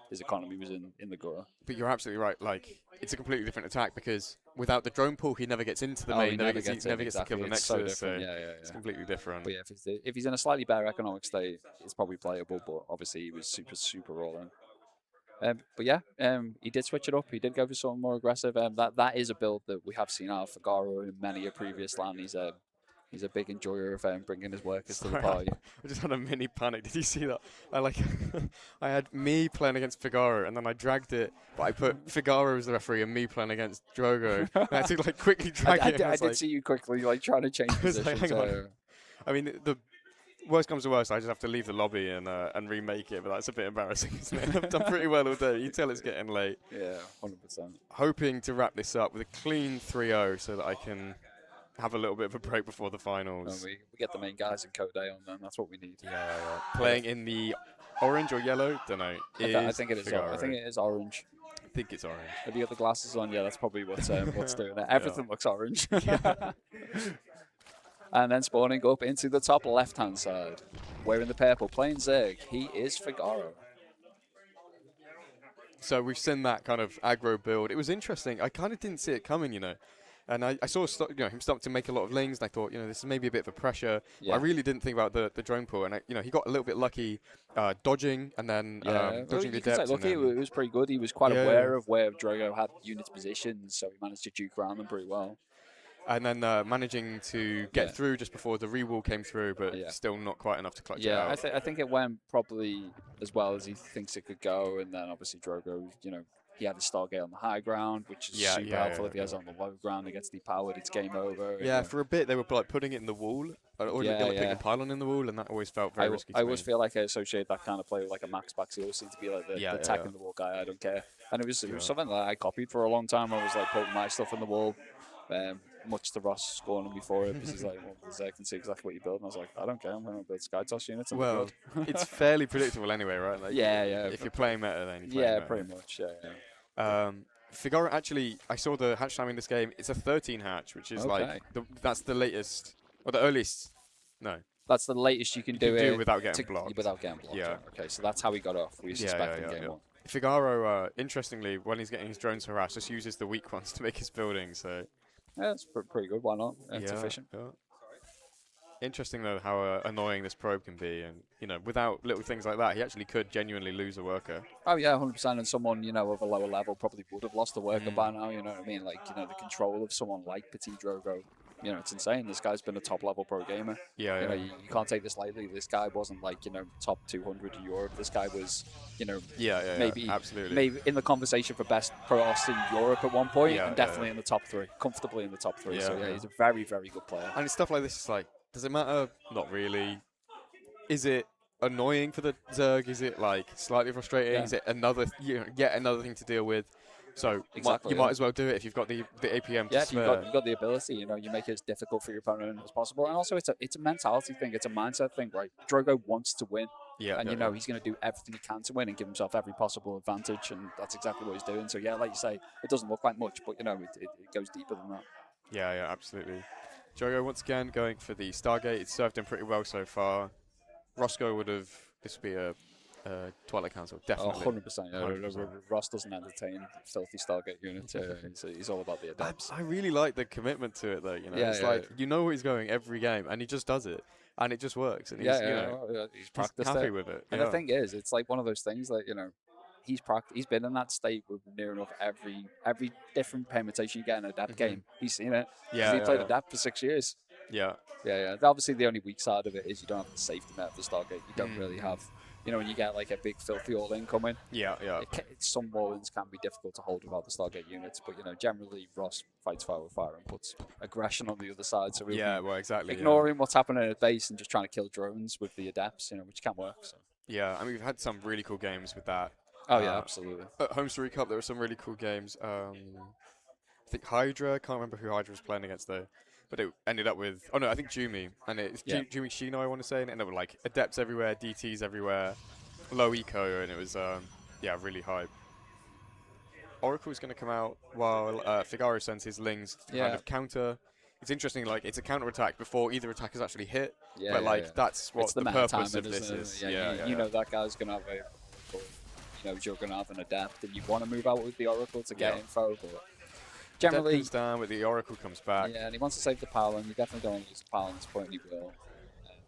his economy was in the gutter. But you're absolutely right. Like, it's a completely different attack because without the drone pull, he never gets into the main. He never gets to kill the Nexus. So it's completely different. But yeah, if he's in a slightly better economic state, it's probably playable. But obviously, he was super rolling. But yeah, he did switch it up. He did go for something more aggressive. That is a build that we have seen out of FIGARO in many a previous LAN. He's a big enjoyer of bringing his workers to the party. I just had a mini panic. Did you see that? I had me playing against FIGARO, and then I dragged it, but I put FIGARO as the referee and me playing against Drogo. And I had to quickly drag it. I did see you quickly trying to change positions. I mean, the worst comes to worst, I just have to leave the lobby and remake it, but that's a bit embarrassing, isn't it? I've done pretty well all day. You tell it's getting late. Yeah, 100%. Hoping to wrap this up with a clean 3-0 so that I can have a little bit of a break before the finals. We get the main guys in Code A on them. That's what we need. Yeah. Playing in the orange or yellow? Don't know. I think it is. I think it is orange. I think it's orange. Have you got the glasses on? Yeah, that's probably what's doing it. Everything looks orange. And then spawning up into the top left-hand side. Wearing the purple, playing Zerg. He is FIGARO. So we've seen that kind of aggro build. It was interesting. I kind of didn't see it coming, And I saw him start to make a lot of lings, and I thought, this is maybe a bit of a pressure. Yeah. I really didn't think about the drone pool, and he got a little bit lucky dodging, and then dodging the you can say depths. lucky. It was pretty good. He was quite aware of where Drogo had units positioned, so he managed to juke around them pretty well. And then managing to get through just before the rewall came through, but still not quite enough to clutch it out. I think it went probably as well as he thinks it could go, and then obviously Drogo, he had the Stargate on the high ground, which is super helpful. If he has it on the low ground, it gets depowered, it's game over. Yeah, for a bit they were like putting it in the wall, or putting a pylon in the wall, and that always felt very risky. I always feel like I associate that kind of play with like a Max Bax. He always seemed to be like the attacking the wall guy. I don't care, and it was something that I copied for a long time. I was like putting my stuff in the wall. Much to Ross scorning me for it, because he's like, I can see exactly what you build, and I was like, I don't care, I'm going to build Sky Toss units. Well, it's fairly predictable anyway, right? Like, If you're playing meta, then you play meta. Pretty much, yeah. FIGARO, actually, I saw the hatch time in this game. It's a 13 hatch, which is that's the latest, or the earliest. No. That's the latest you can do it without getting blocked. Without getting blocked. Yeah. Okay, so that's how he got off. We suspect in game 1. FIGARO, interestingly, when he's getting his drones harassed, just uses the weak ones to make his building. So yeah, it's pretty good. Why not? It's efficient. Yeah. Interesting though how annoying this probe can be, and without little things like that, he actually could genuinely lose a worker. Oh yeah, 100%. And someone of a lower level probably would have lost a worker by now. You know what I mean? Like the control of someone like PtitDrogo. It's insane. This guy's been a top-level pro gamer. Yeah, you can't take this lightly. This guy wasn't like, top 200 in Europe. This guy was, maybe absolutely. Maybe in the conversation for best pro host in Europe at one point, and definitely in the top 3, comfortably in the top 3. So he's a very, very good player. And it's stuff like this. It's like, does it matter? Not really. Is it annoying for the Zerg? Is it like slightly frustrating? Yeah. Is it yet another thing to deal with? So you might as well do it if you've got the APM to spare. You've got the ability, you make it as difficult for your opponent as possible. And also it's a mentality thing, it's a mindset thing, right? Drogo wants to win. And he's going to do everything he can to win and give himself every possible advantage, and that's exactly what he's doing. So yeah, like you say, it doesn't look like much, but it goes deeper than that. Yeah, absolutely. Drogo once again going for the Stargate. It's served him pretty well so far. Roscoe this would be a Twilight Council, definitely. 100%. 100%. Ross doesn't entertain filthy Stargate units. He's all about the adepts. I really like the commitment to it, though. It's like you know where he's going every game, and he just does it, and it just works. And he's practiced happy with it. And the thing is, it's like one of those things that he's been in that state with near enough every different permutation you get in an adept game. He's seen it. He played adept for 6 years. Yeah. Obviously, the only weak side of it is you don't have the safety net of the Stargate. You don't really have. When you get like a big filthy all-in coming, some all-ins can be difficult to hold without the Stargate units, but generally Ross fights fire with fire and puts aggression on the other side. So exactly. Ignoring what's happening at base and just trying to kill drones with the adepts, which can work. So. Yeah, I mean we've had some really cool games with that. Oh yeah, absolutely. At Home Story Cup, there were some really cool games. I think Hydra. Can't remember who Hydra was playing against though. But it ended up with, I think Jumi. And it's Jumi Shino, I want to say. And it ended up with like adepts everywhere, DTs everywhere, low eco, and it was, really hype. Oracle's going to come out while FIGARO sends his lings to kind of counter. It's interesting, like, it's a counter attack before either attack is actually hit. That's what the purpose of this is. You know that guy's going to have you're going to have an adept, and you want to move out with the Oracle to get info, but. Generally, comes down, but the Oracle comes back. Yeah, and he wants to save the Pylon. You definitely don't want to use the Pylon at this point, and he will.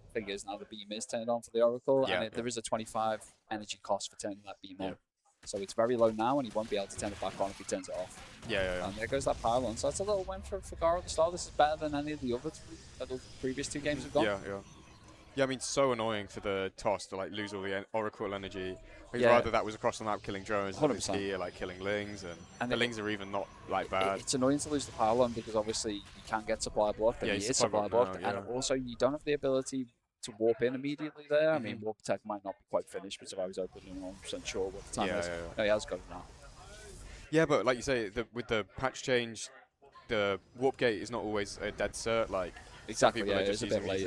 The thing is, now the beam is turned on for the Oracle, and there is a 25 energy cost for turning that beam on. So it's very low now, and he won't be able to turn it back on if he turns it off. And there goes that Pylon. So that's a little win for FIGARO at the start. This is better than any of the other previous 2 games have gone. Yeah, I mean, so annoying for the toss to like lose all the Oracle energy. I'd rather that was across the map killing drones, 100%. Here like killing lings, and the lings are even not like bad. It's annoying to lose the Pylon because obviously you can't get supply blocked, and he is supply blocked, and also you don't have the ability to warp in immediately there. I mean, warp tech might not be quite finished, because if I was open, I'm not 100% sure what the time is. No, he has got it now. Yeah, but like you say, with the patch change, the warp gate is not always a dead cert. Like exactly, it's a bit late.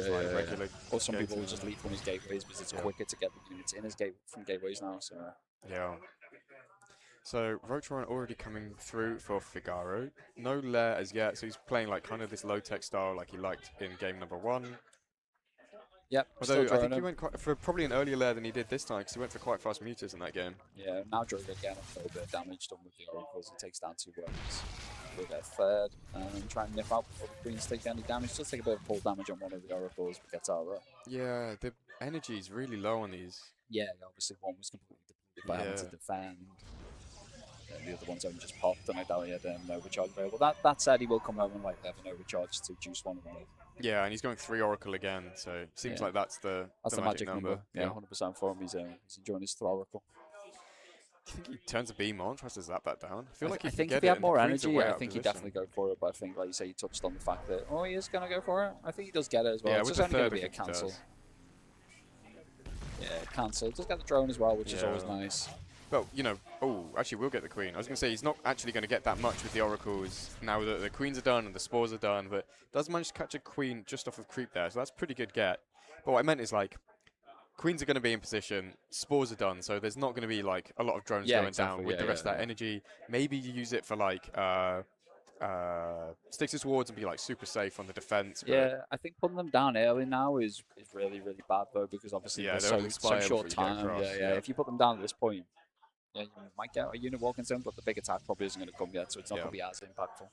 Or some people will just leave from his gateways because it's quicker to get the units in his from gateways now. So So Rotron already coming through for FIGARO. No lair as yet, so he's playing like kind of this low tech style like he liked in game number 1. Yep. Although I think he went for probably an earlier lair than he did this time, because he went for quite fast mutas in that game. Yeah, now Drogo again a little bit of damage done with the Oracles. He takes down 2 weapons. with their third and try and nip out before the Queens take any damage. Just take a bit of pull damage on one of the Oracles, but gets out of it. Yeah, the energy is really low on these. Yeah, obviously one was completely depleted by having to defend. And the other one's only just popped, and I doubt he had an overcharge available. That said, he will come home and like have an overcharge to juice one of them. Yeah, and he's going 3 Oracle again, so it seems like that's the magic number. Yeah, 100% for him. He's enjoying his 3 Oracle. I think he turns a beam on, tries to zap that down. I feel like I think if he had more energy, I think he'd definitely go for it. But I think, like you say, he touched on the fact that he is going to go for it. I think he does get it as well. Yeah, it's with just the only third, going to be a cancel. Yeah, cancel. Just get the drone as well, which is always nice. Well, actually, we'll get the Queen. I was going to say, he's not actually going to get that much with the Oracles now that the Queens are done and the Spores are done, but does manage to catch a Queen just off of creep there, so that's pretty good get. But what I meant is, like, Queens are going to be in position, Spores are done, so there's not going to be, like, a lot of drones going down with the rest of that energy. Maybe you use it for, like, Styx's wards and be, like, super safe on the defense. Yeah, I think putting them down early now is really, really bad, though, because obviously there's so short time. If you put them down at this point, you might get a unit walking soon, but the big attack probably isn't going to come yet, so it's not going to be as impactful.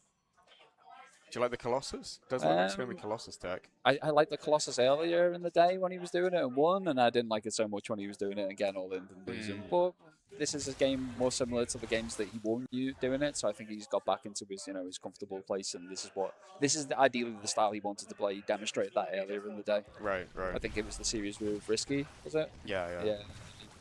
Do you like the Colossus? It does look like it's going to be Colossus tech. I liked the Colossus earlier in the day when he was doing it and won, and I didn't like it so much when he was doing it and getting all in and losing. But this is a game more similar to the games that he won doing it, so I think he's got back into his his comfortable place, and this is ideally the style he wanted to play. He demonstrated that earlier in the day. Right. I think it was the series with Risky, was it? Yeah.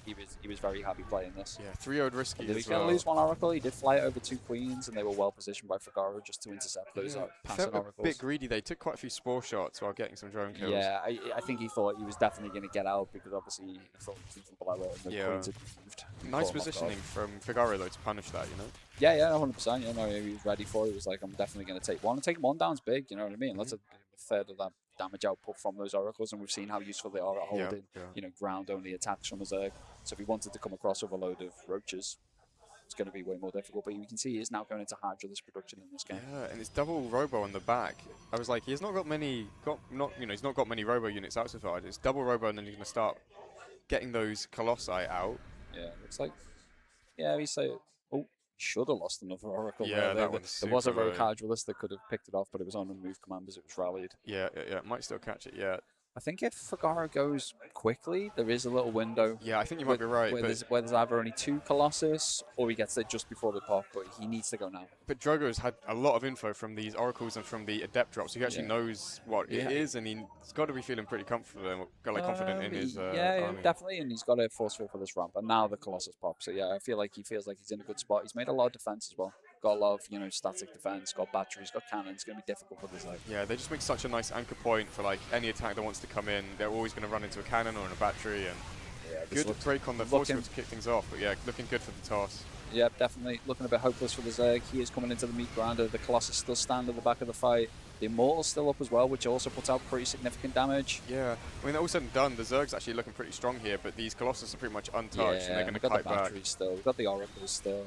He was very happy playing this. Yeah, 3-0'd Risky. He was going to lose one Oracle. He did fly it over 2 Queens, and they were well positioned by FIGARO just to intercept those passing Oracles. A bit greedy. They took quite a few spore shots while getting some drone kills. Yeah, I think he thought he was definitely going to get out because obviously he thought he was below it and the Queens had moved. Nice positioning from FIGARO though to punish that, Yeah, 100%. He was ready for it. He was like, I'm definitely going to take one. And taking one down's big, you know what I mean? That's a third of that damage output from those Oracles, and we've seen how useful they are at holding, ground-only attacks from a Zerg. So if he wanted to come across with a load of roaches, it's going to be way more difficult. But you can see he's now going into Hydralisk production in this game. Yeah, and it's double Robo on the back. I was like, he's not got many, he's not got many Robo units out so far. It's double Robo, and then he's going to start getting those Colossi out. Yeah, looks like. Yeah, he said. Oh, should have lost another Oracle. Yeah, there was a Rogue Hydralisk that could have picked it off, but it was on the move command as it was rallied. Yeah. Might still catch it. Yeah. I think if FIGARO goes quickly, there is a little window. Yeah, I think you might be right. Where there's either only 2 Colossus, or he gets it just before the pop, but he needs to go now. But Drogo's had a lot of info from these Oracles and from the Adept drops, so he actually knows what it is, and he's got to be feeling pretty confident in his army. Definitely, and he's got a force field for this ramp, and now the Colossus pop. So yeah, I feel like he feels like he's in a good spot. He's made a lot of defense as well. Got a lot of static defense, got batteries, got cannons. It's going to be difficult for this. Yeah, they just make such a nice anchor point for like any attack that wants to come in. They're always going to run into a cannon or in a battery, and good break on the force field to kick things off. But yeah, looking good for the toss. Yeah, definitely looking a bit hopeless for the Zerg. He is coming into the meat grinder. The Colossus still stand at the back of the fight. The Immortal's still up as well, which also puts out pretty significant damage. Yeah, I mean, all said and done, the Zerg's actually looking pretty strong here, but these Colossus are pretty much untouched, and they're going to kite back. We've got the batteries still. We've got the Oracles still.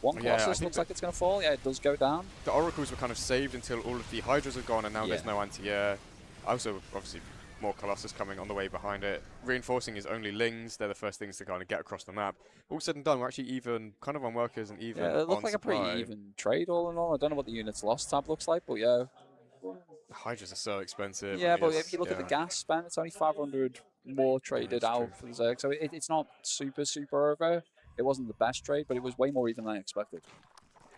One Colossus looks like it's going to fall. Yeah, it does go down. The Oracles were kind of saved until all of the Hydras are gone, and now there's no anti-air. Also, obviously, more Colossus coming on the way behind it. Reinforcing is only Lings. They're the first things to kind of get across the map. All said and done, we're actually even kind of on workers and even it looks like supply. A pretty even trade all in all. I don't know what the units lost tab looks like, but yeah. The Hydras are so expensive. Yeah, but if you look at the gas spend, it's only 500 more traded out for the Zerg. So it's not super over. It wasn't the best trade, but it was way more even than I expected.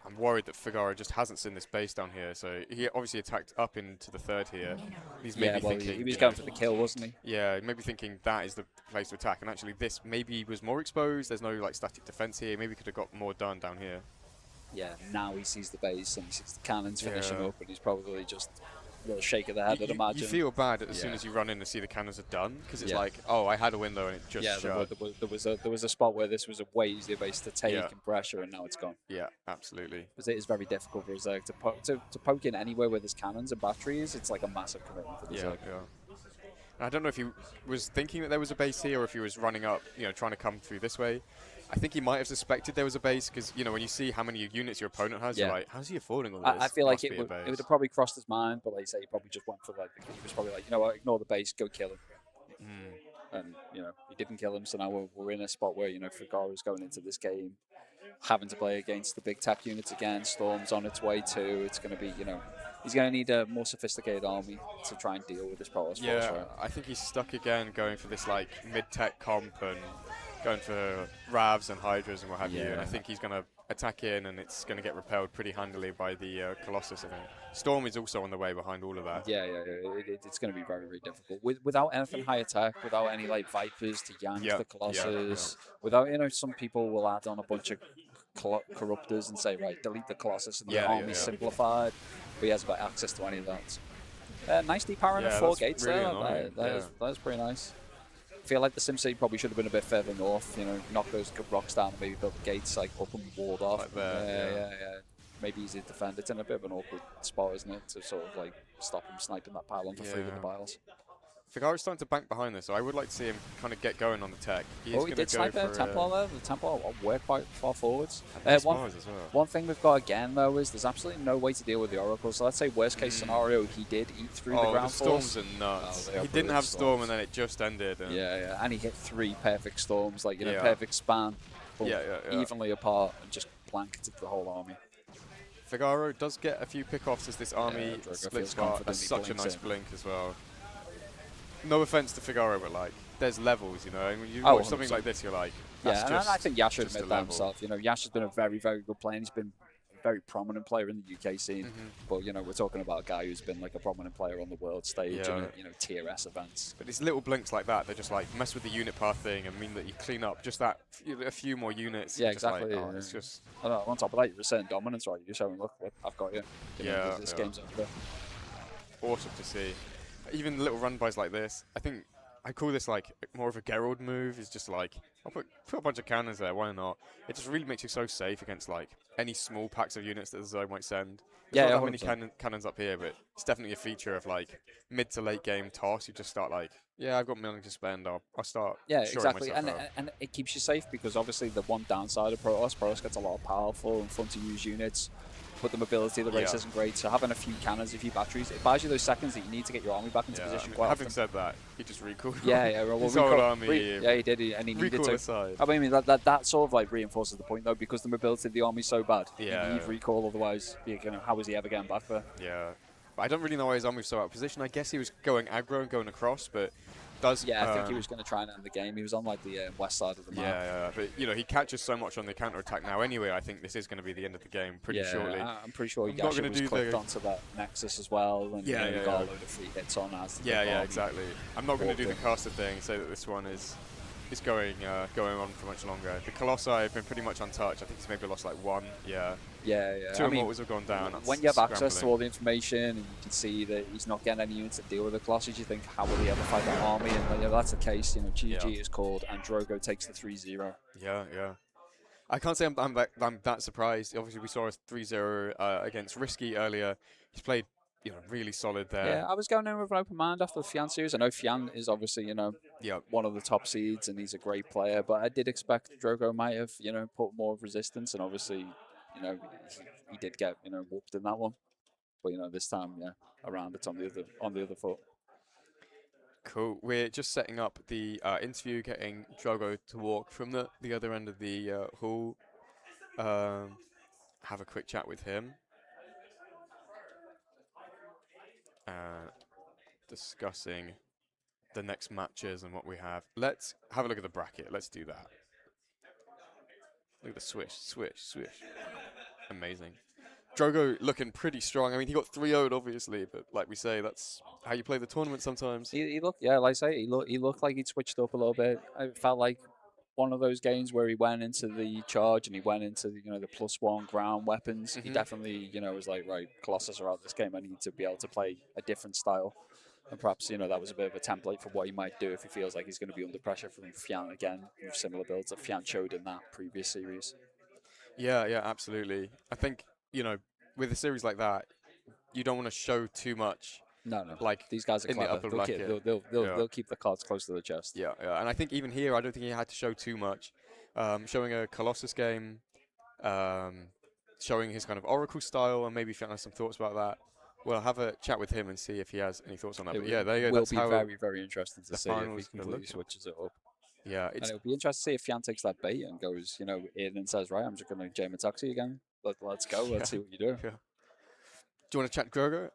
I'm worried that FIGARO just hasn't seen this base down here, so he obviously attacked up into the third here. He's maybe thinking... he was going for the kill, wasn't he? Yeah, maybe thinking that is the place to attack, and actually this maybe was more exposed. There's no like static defense here. Maybe could have got more done down here. Yeah, now he sees the base and he sees the cannons finishing up, and he's probably just... a little shake of the head, I'd imagine. You feel bad as soon as you run in and see the cannons are done, because it's like, oh, I had a window and it just shut. There was a spot where this was a way easier base to take and pressure, and now it's gone. Yeah, absolutely. Because it is very difficult for a Zerg to poke in anywhere where there's cannons and batteries. It's like a massive commitment for the Zerg. Yeah. I don't know if he was thinking that there was a base here or if he was running up, trying to come through this way. I think he might have suspected there was a base because, when you see how many units your opponent has, you're like, how's he affording all this? I feel like it would have probably crossed his mind, but like you say, he probably just went for he was probably like, you know what, ignore the base, go kill him. And, he didn't kill him, so now we're in a spot where, FIGARO is going into this game having to play against the big tech units again. Storm's on its way too. It's going to be, he's going to need a more sophisticated army to try and deal with this Protoss force. Yeah, Right? I think he's stuck again going for this like mid-tech comp and going for Ravs and Hydras and what have you. And I think he's going to attack in, and it's going to get repelled pretty handily by the Colossus. I think Storm is also on the way behind all of that. Yeah. It's going to be very, very difficult without anything high attack, without any like Vipers to yank the Colossus. Without some people will add on a bunch of corruptors and say, right, delete the Colossus and the army's simplified. But he hasn't got access to any of that. Nice depowering of 4 gates really there. That's pretty nice. I feel like the SimCity probably should have been a bit further north, knock those rocks down and maybe build the gates like up and walled off. Like there, yeah. Maybe easy to defend. It's in a bit of an awkward spot, isn't it, to sort of like stop him sniping that pylon for free with the vials. FIGARO's starting to bank behind this, so I would like to see him kind of get going on the tech. He did snipe a Templar there. The Templar worked quite far forwards. One thing we've got again, though, is there's absolutely no way to deal with the Oracle. So let's say worst case scenario, he did eat through the ground force. Storms are nuts. He didn't have Storm, and then it just ended. And and he hit 3 perfect Storms, like, perfect span. Evenly apart, and just blanketed the whole army. FIGARO does get a few pickoffs as this army splits apart. There's such a nice blink as well. No offense to FIGARO, but like, there's levels, And when you watch something like this, you're like, and I think Yash should admit that himself. Yash has been a very, very good player. And he's been a very prominent player in the UK scene. But we're talking about a guy who's been like a prominent player on the world stage and tier S events. But these little blinks like that, they're just like mess with the unit path thing and mean that you clean up just that a few more units. Yeah, exactly. Like, it's just. On top of that, you're saying dominance, right? You're showing, look, I've got you. This game's over. Awesome to see. Even little run-bys like this, I think I call this like more of a Gerald move. It's just like, I'll put a bunch of cannons there, why not? It just really makes you so safe against like any small packs of units that the Zoe might send. There's not that many cannons up here, but it's definitely a feature of like mid to late game toss. You just start like, I've got money to spend, I'll start. Yeah, exactly. And it keeps you safe because obviously the one downside of Protoss gets a lot of powerful and fun to use units. But the mobility of the race isn't great, so having a few cannons, a few batteries, it buys you those seconds that you need to get your army back into position. Having said that, he just recalled. His whole army. He did, and he needed to. Aside. I mean, that sort of like reinforces the point though, because the mobility of the army is so bad. You need recall, otherwise, how was he ever getting back there? Yeah, but I don't really know why his army was so out of position. I guess he was going aggro and going across, but. I think he was going to try and end the game. He was on like the west side of the map. But he catches so much on the counter attack now. Anyway, I think this is going to be the end of the game pretty shortly. I'm pretty sure Yasha was clicked onto that Nexus as well, and he got a load of free hits on as. Exactly. I'm not going to do the caster thing. Say that this one is going on for much longer. The Colossi have been pretty much untouched. I think he's maybe lost like 1. Two Immortals have gone down. When you have access to all the information and you can see that he's not getting any units to deal with the Colossus, you think, how will he ever fight that army? And that's the case. GG is called, and Drogo takes the 3-0. Yeah. I can't say I'm that surprised. Obviously, we saw a 3-0 against Risky earlier. He's played really solid there. Yeah, I was going in with an open mind after the Fian series. I know Fian is obviously, one of the top seeds and he's a great player, but I did expect Drogo might have, put more resistance, and obviously, he did get, whooped in that one. But, this time, around it's on the other foot. Cool. We're just setting up the interview, getting Drogo to walk from the other end of the hall. Have a quick chat with him. Discussing the next matches and what we have. Let's have a look at the bracket. Let's do that. Look at the swish. Amazing. Drogo looking pretty strong. I mean, he got 3-0'd obviously, but like we say, that's how you play the tournament sometimes. He looked, like I say, he looked like he'd switched up a little bit. I felt like one of those games where he went into the charge and he went into the +1 ground weapons. He definitely was like, right, Colossus are out this game. I need to be able to play a different style. And perhaps, that was a bit of a template for what he might do if he feels like he's going to be under pressure from Fian again, with similar builds that Fian showed in that previous series. Yeah, absolutely. I think, with a series like that, you don't want to show too much. No. Like, these guys are clever. They'll keep the cards close to the chest. Yeah. And I think even here, I don't think he had to show too much. Showing a Colossus game, showing his kind of Oracle style, and maybe Fian has some thoughts about that. We'll have a chat with him and see if he has any thoughts on that. But yeah, there you go. It will be very, very interesting to see if he completely switches it up. Yeah, And it's it'll be interesting to see if Fian takes that bait and goes, you know, in and says, right, I'm just going to jam a taxi again. Let's go. Let's see what you do. yeah. Do you want to chat Drogo?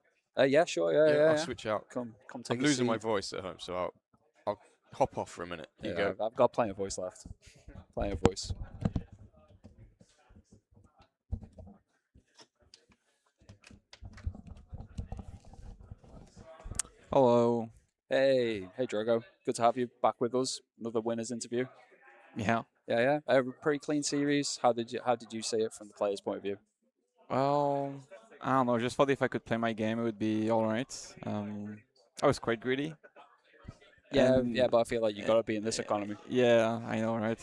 Yeah, sure. Yeah, Yeah, yeah, I'll yeah. switch out. Come I'm take a losing my seat. voice at home, so I'll hop off for a minute. You Yeah, go. I've got plenty of voice left. Plenty of voice. Hello. Hey, Drogo. Good to have you back with us. Another winners interview. Yeah. Yeah. A pretty clean series. How did you see it from the player's point of view? Well, I don't know. Just thought if I could play my game, it would be all right. I was quite greedy. Yeah, And but I feel like you got to be in this economy. Yeah, I know, right?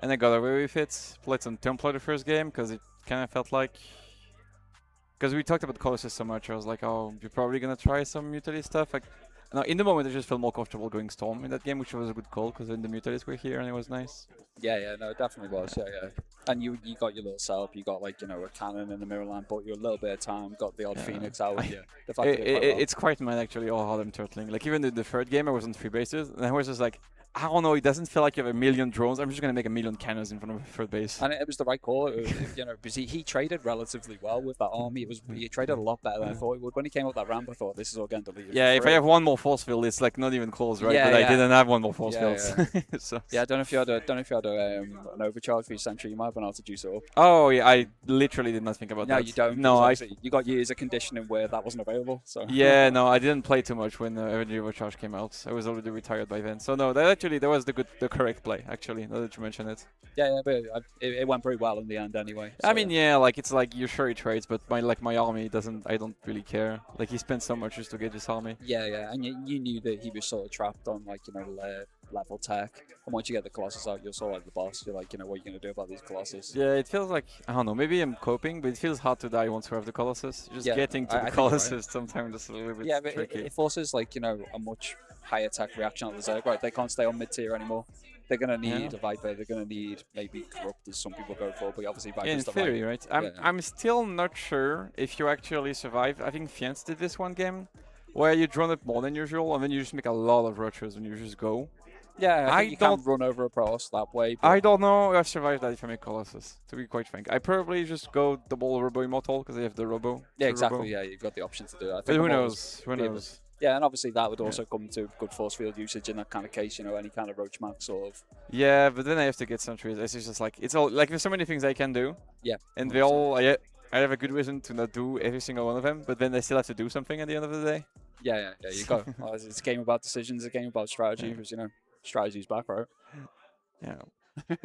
And I got away with it. Played some Templar the first game because it kind of felt like. Because we talked about Colossus so much, I was like, oh, you're probably gonna try some Mutalisy stuff. Like, no, in the moment, I just felt more comfortable going Storm in that game, which was a good call because then the Mutalisy were here and it was nice. Yeah, no, it definitely was. Yeah. And you got your little setup. You got like, you know, a cannon in the mirror line, bought you a little bit of time, got the odd Phoenix out. Yeah, the fact that It's quite mad actually, all how I'm turtling. Like even the third game, I was on 3 bases, and I was just like, I don't know, it doesn't feel like you have a million drones. I'm just gonna make a million cannons in front of a third base. And it was the right call, you know, because he traded relatively well with that army. He traded a lot better than I thought he would. When he came up that ramp, I thought this is all going to leave. Yeah, if I have one more force field, it's like not even close, right? Yeah, but yeah. I didn't have one more force field. So. Yeah, I don't know if you had an overcharge for your sentry. You might have been able to juice it up. Oh yeah, I literally did not think about that. No, you don't. No, you got years of conditioning where that wasn't available. So. Yeah, no, I didn't play too much when Energy Overcharge came out. I was already retired by then. So no, that was the correct play actually. Now that you mention it. Yeah, but it went pretty well in the end anyway. So. I mean, yeah, like it's like you're sure he trades, but my army doesn't. I don't really care. Like he spent so much just to get his army. Yeah, and you knew that he was sort of trapped on like, you know, level tech. And once you get the Colossus out, you're sort of like the boss. You're like, you know, what are you gonna do about these Colossus? Yeah, it feels like I don't know. Maybe I'm coping, but it feels hard to die once we have the Colossus. Just getting to the Colossus right. Sometimes is a little bit but tricky. It forces like, you know, a much higher tech reaction on the Zerg. Right, they can't stay on mid tier anymore. They're gonna need a Viper. They're gonna need maybe Corrupt, as some people go for, but obviously Viper's in the theory, right? I'm still not sure if you actually survive. I think Fiance did this one game where you drone up more than usual, and then you just make a lot of rushes when you just go. Yeah, I think you can't run over a Protoss that way. I don't know if I survived that if I make Colossus, to be quite frank. I probably just go double Robo Immortal because I have the Robo. Yeah, exactly. Robo. Yeah, you've got the option to do that. But who knows? Who knows? Yeah, and obviously that would also come to good force field usage in that kind of case, you know, any kind of Roach Max sort of. Yeah, but then I have to get sentries. It's just like, it's all, like there's so many things I can do. Yeah. And they all, I have a good reason to not do every single one of them, but then I still have to do something at the end of the day. Yeah, you go. It's a game about decisions, a game about strategy, because, you know, strategy's back, right? Yeah.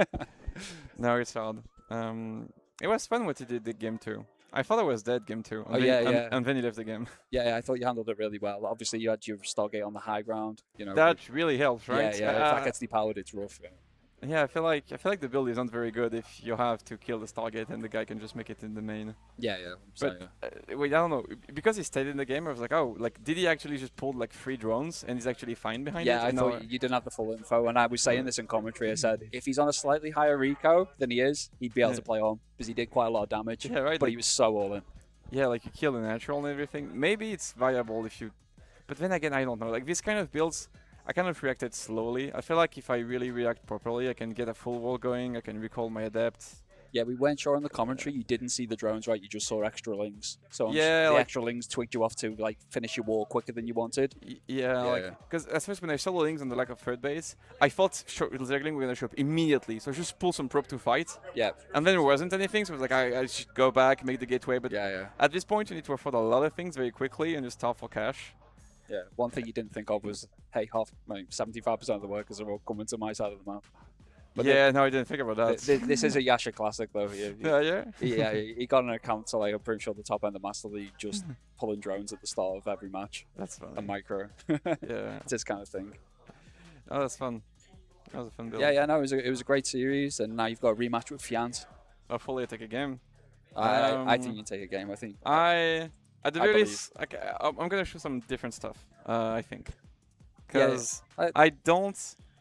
No, it's hard. It was fun what he did the game too. I thought I was dead game 2. And then he left the game. Yeah, I thought you handled it really well. Obviously, you had your Stargate on the high ground. You know that really helps, right? Yeah. If that gets depowered, it's rough. Yeah, I feel like the build isn't very good if you have to kill the Stargate and the guy can just make it in the main. Yeah. But wait, I don't know, because he stayed in the game. I was like, oh, like did he actually just pull like 3 drones and he's actually fine behind it? Yeah, I thought you didn't have the full info, and I was saying this in commentary. I said if he's on a slightly higher Rico than he is, he'd be able to play on because he did quite a lot of damage. Yeah, right. But he was so all in. Yeah, like you kill the natural and everything. Maybe it's viable if you, but then again, I don't know. Like this kind of builds, I kind of reacted slowly. I feel like if I really react properly, I can get a full wall going. I can recall my adept. Yeah, we weren't sure on the commentary. You didn't see the drones, right? You just saw extra lings. So yeah, the like, extra lings twigged you off to like finish your wall quicker than you wanted. Yeah, because at first when I saw the lings on the lack of third base, I thought Zergling were gonna show up immediately. So I just pull some prop to fight. Yeah. And then there wasn't anything, so I was like, I should go back, make the gateway. But at this point, you need to afford a lot of things very quickly and just start for cash. Yeah. One thing you didn't think of was, hey, 75% of the workers are all coming to my side of the map. But no, I didn't think about that. This is a Yasha classic, though. He got an account to, like, I'm pretty sure the top end of Master League, just pulling drones at the start of every match. That's fun. A micro. Yeah. It's this kind of thing. Oh, that's fun. That was a fun build. Yeah, no, it was a great series, and now you've got a rematch with Fiant. Hopefully I take a game. I think you take a game. I think. At the very least, I'm gonna show some different stuff. I think. Because I don't.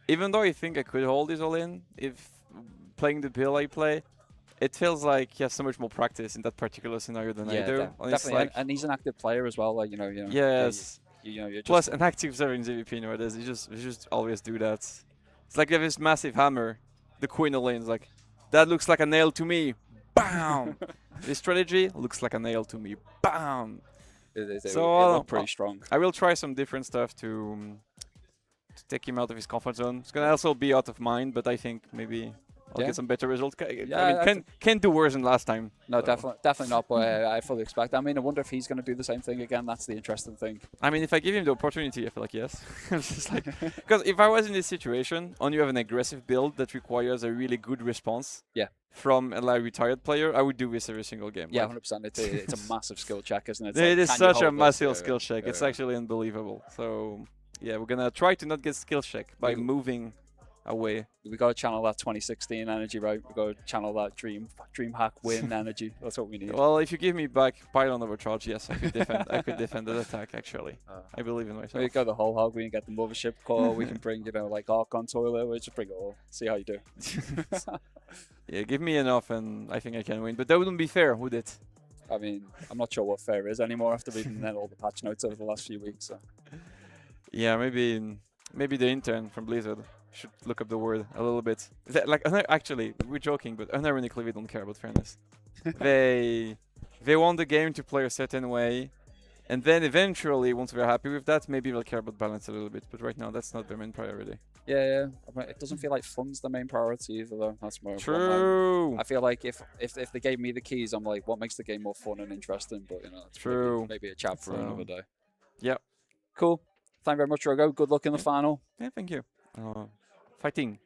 Even though I think I could hold this all in, if playing the build I play, it feels like he has so much more practice in that particular scenario than I do. Definitely, like, and he's an active player as well. Like you know. Yes. You're Plus, an active server in ZVP nowadays, you just always do that. It's like they have this massive hammer. The queen of lanes like, that looks like a nail to me. Bam! This strategy looks like a nail to me. Bam! It So looked pretty strong. I will try some different stuff to take him out of his comfort zone. It's gonna also be out of mind, but I think maybe I'll get some better results. I mean, can't do worse than last time. No, so. definitely not. But I fully expect. I mean, I wonder if he's going to do the same thing again. That's the interesting thing. I mean, if I give him the opportunity, I feel like yes. It's just like, because if I was in this situation, and you have an aggressive build that requires a really good response. From a retired player, I would do this every single game. Yeah, 100%. It's a massive skill check, isn't it? It is such a massive skill check. It's actually unbelievable. So yeah, we're gonna try to not get skill check by moving away. We got to channel that 2016 energy, right? We got to channel that dream hack win energy. That's what we need. Well, if you give me back pylon overcharge, yes, I could defend. I could defend that attack. Actually, I believe in myself. We got the whole hog. We can get the mothership core. We can bring like Archon toilet. We just bring it all. See how you do. Yeah, give me enough, and I think I can win. But that wouldn't be fair, would it? I mean, I'm not sure what fair is anymore after reading all the patch notes over the last few weeks. So. Yeah, maybe the intern from Blizzard should look up the word a little bit. Like, actually, we're joking, but unironically, we don't care about fairness. They want the game to play a certain way, and then eventually, once we're happy with that, maybe we'll care about balance a little bit. But right now, that's not their main priority. Yeah. I mean, it doesn't feel like fun's the main priority either, though. That's more true. I feel like if they gave me the keys, I'm like, what makes the game more fun and interesting? But it's true. Maybe a chat for another day. Yeah. Cool. Thank you very much, Drogo. Good luck in the final. Yeah, thank you. Fighting.